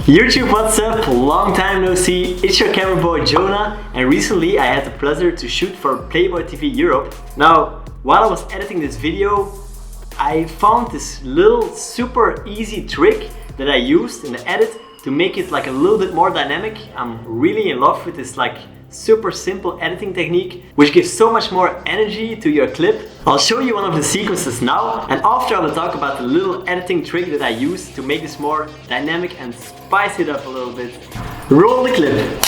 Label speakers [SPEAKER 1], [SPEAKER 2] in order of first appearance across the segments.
[SPEAKER 1] YouTube, what's up? Long time no see, it's your camera boy Jonah, and recently I had the pleasure to shoot for Playboy TV Europe. Now, while I was editing this video, I found this little super easy trick that I used in the edit to make it like a little bit more dynamic. I'm really in love with this like super simple editing technique, which gives so much more energy to your clip. I'll show you one of the sequences now, and after I will talk about the little editing trick that I use to make this more dynamic and spice it up a little bit. Roll the clip.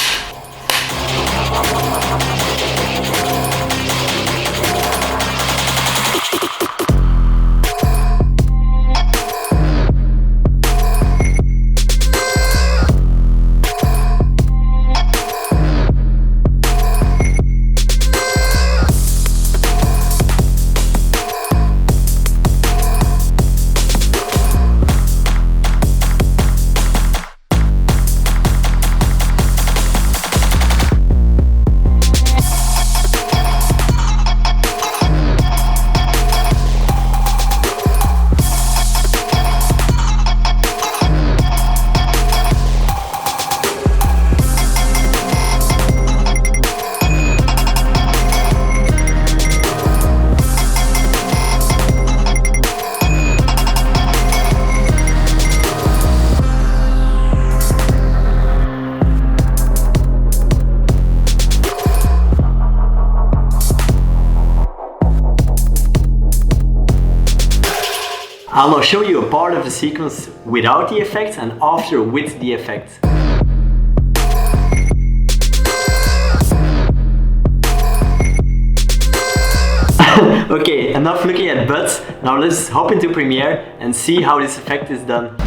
[SPEAKER 1] I'll now show you a part of the sequence without the effects and after with the effects. Okay, enough looking at butts. Now let's hop into Premiere and see how this effect is done.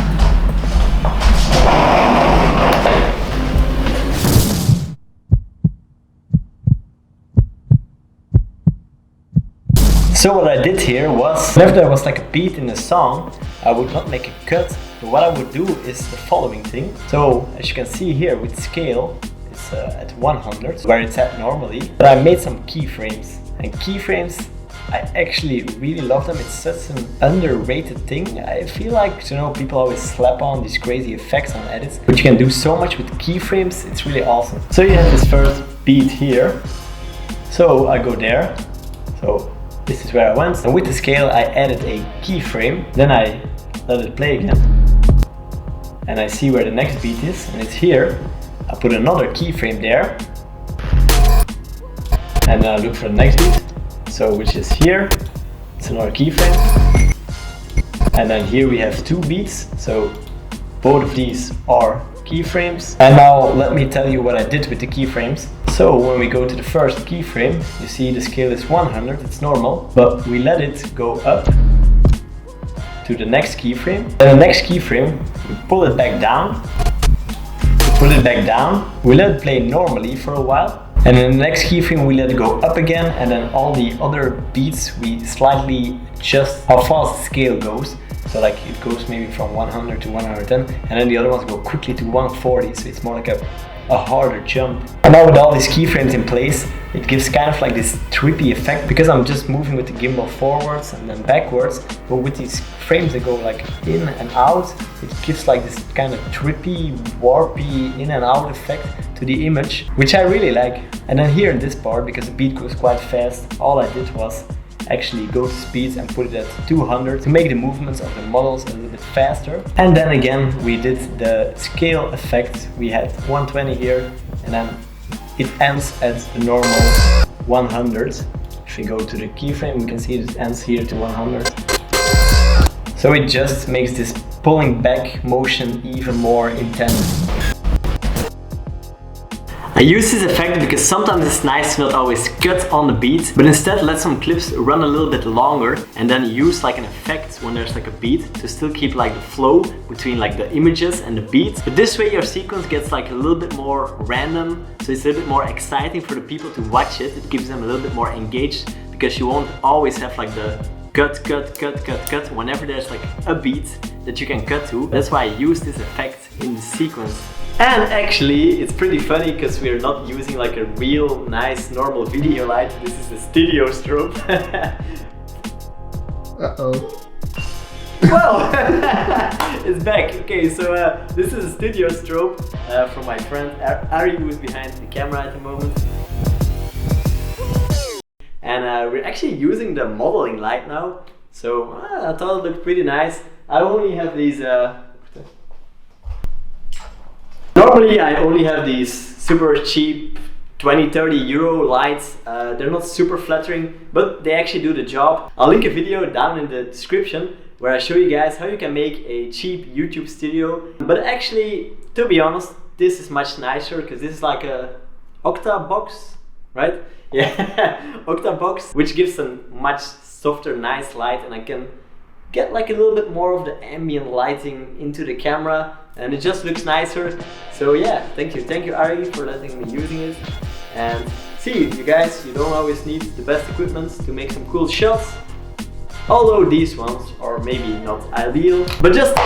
[SPEAKER 1] So what I did here was, whenever there was like a beat in the song, I would not make a cut, but what I would do is the following thing. So as you can see here with scale, it's at 100, where it's at normally. But I made some keyframes, and keyframes, I actually really love them. It's such an underrated thing. I feel like, you know, people always slap on these crazy effects on edits, but you can do so much with keyframes, it's really awesome. So you have this first beat here. So I go there. So this is where I went, and with the scale I added a keyframe, then I let it play again, and I see where the next beat is, and it's here. I put another keyframe there, and then I look for the next beat, so which is here, it's another keyframe, and then here we have two beats, so both of these are keyframes. And now let me tell you what I did with the keyframes. So when we go to the first keyframe, you see the scale is 100, it's normal, but we let it go up to the next keyframe. Then the next keyframe, we pull it back down, we let it play normally for a while, and in the next keyframe we let it go up again, and then all the other beats we slightly adjust how fast the scale goes. So like it goes maybe from 100 to 110, and then the other ones go quickly to 140, so it's more like a harder jump. And now with all these keyframes in place, it gives kind of like this trippy effect, because I'm just moving with the gimbal forwards and then backwards, but with these frames that go like in and out, it gives like this kind of trippy, warpy in and out effect to the image, which I really like. And then here in this part, because the beat goes quite fast, all I did was actually go to speed and put it at 200 to make the movements of the models a little bit faster. And then again we did the scale effect. We had 120 here, and then it ends at the normal 100. If we go to the keyframe, we can see it ends here to 100. So it just makes this pulling back motion even more intense. I use this effect because sometimes it's nice to not always cut on the beat, but instead let some clips run a little bit longer and then use like an effect when there's like a beat to still keep like the flow between like the images and the beat. But this way your sequence gets like a little bit more random, so it's a little bit more exciting for the people to watch it. It gives them a little bit more engaged, because you won't always have like the cut whenever there's like a beat that you can cut to. That's why I use this effect in the sequence. And actually, it's pretty funny because we're not using like a real nice normal video light. This is a studio strobe.
[SPEAKER 2] Uh-oh.
[SPEAKER 1] Well, it's back. Okay, so this is a studio strobe from my friend Ari, who is behind the camera at the moment. And we're actually using the modeling light now. So I thought it looked pretty nice. I only have these... Normally I only have these super cheap 20-30 euro lights. They're not super flattering, but they actually do the job. I'll link a video down in the description where I show you guys how you can make a cheap YouTube studio. But actually, to be honest, this is much nicer because this is like a octa box, right? Yeah, octa box, which gives a much softer, nice light, and I can get like a little bit more of the ambient lighting into the camera, and it just looks nicer. So yeah, thank you Ari for letting me using it. And see you guys, you don't always need the best equipment to make some cool shots, although these ones are maybe not ideal, but just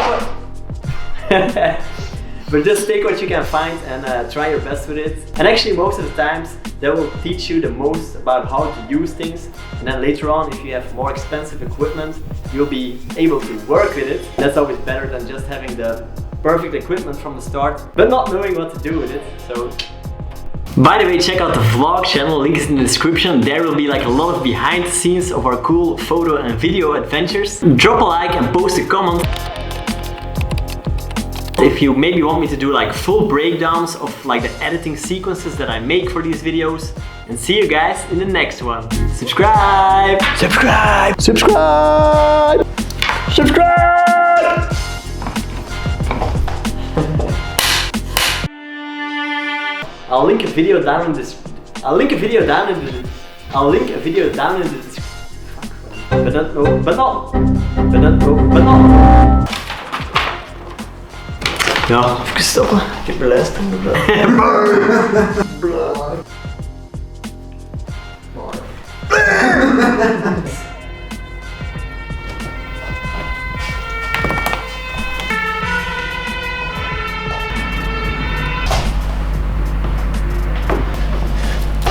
[SPEAKER 1] take what you can find and try your best with it. And actually most of the times that will teach you the most about how to use things, and then later on, if you have more expensive equipment, you'll be able to work with it. That's always better than just having the perfect equipment from the start but not knowing what to do with it. So by the way, check out the vlog channel, link is in the description. There will be like a lot of behind the scenes of our cool photo and video adventures. Drop a like and post a comment if you maybe want me to do like full breakdowns of like the editing sequences that I make for these videos. And see you guys in the next one. Subscribe! Subscribe! Subscribe! Subscribe! I'll link a video down in this. I'll link a video down in the. I'll link a video down in the. But not. No, but not. But not. No, but not. Ja, even stoppen. Ik heb beluisterd.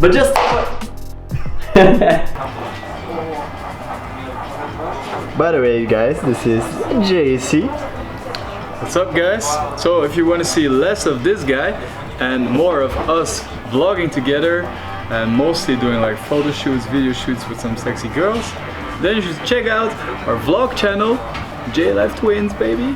[SPEAKER 1] But just by the way, guys, this is JC.
[SPEAKER 2] What's up, guys? So if you want to see less of this guy and more of us vlogging together and mostly doing like photo shoots, video shoots with some sexy girls, then you should check out our vlog channel, J Life Twins, baby.